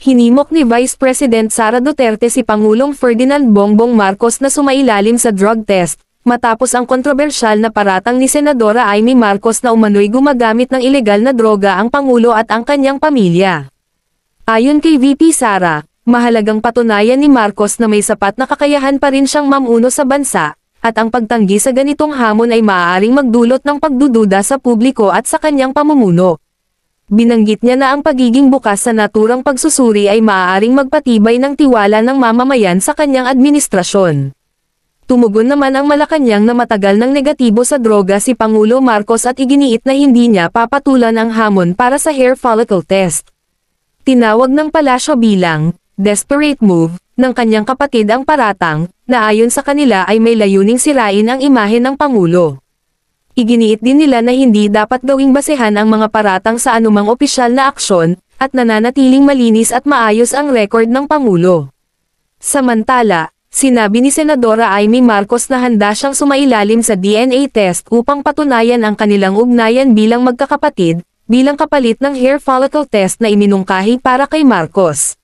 Hinimok ni Vice President Sara Duterte si Pangulong Ferdinand Bongbong Marcos na sumailalim sa drug test, matapos ang kontrobersyal na paratang ni Senadora Amy Marcos na umano'y gumagamit ng ilegal na droga ang Pangulo at ang kanyang pamilya. Ayon kay VP Sara, mahalagang patunayan ni Marcos na may sapat na kakayahan pa rin siyang mamuno sa bansa, at ang pagtanggi sa ganitong hamon ay maaaring magdulot ng pagdududa sa publiko at sa kanyang pamumuno. Binanggit niya na ang pagiging bukas sa naturang pagsusuri ay maaaring magpatibay ng tiwala ng mamamayan sa kanyang administrasyon. Tumugon naman ang Malacanang na matagal ng negatibo sa droga si Pangulo Marcos at iginiit na hindi niya papatulan ang hamon para sa hair follicle test. Tinawag ng palasyo bilang desperate move ng kanyang kapatid ang paratang, na ayon sa kanila ay may layuning sirain ang imahe ng Pangulo. Iginiit din nila na hindi dapat gawing basehan ang mga paratang sa anumang opisyal na aksyon, at nananatiling malinis at maayos ang record ng Pangulo. Samantala, sinabi ni Senadora Amy Marcos na handa siyang sumailalim sa DNA test upang patunayan ang kanilang ugnayan bilang magkakapatid, bilang kapalit ng hair follicle test na iminungkahi para kay Marcos.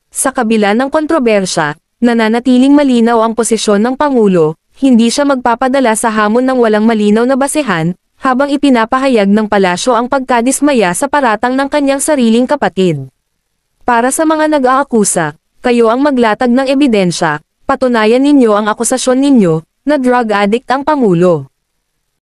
Sa kabila ng kontrobersya, nananatiling malinaw ang posisyon ng Pangulo, hindi siya magpapadala sa hamon ng walang malinaw na basehan, habang ipinapahayag ng palasyo ang pagkadismaya sa paratang ng kanyang sariling kapatid. Para sa mga nag-aakusa, kayo ang maglatag ng ebidensya, patunayan ninyo ang akusasyon ninyo, na drug addict ang Pangulo.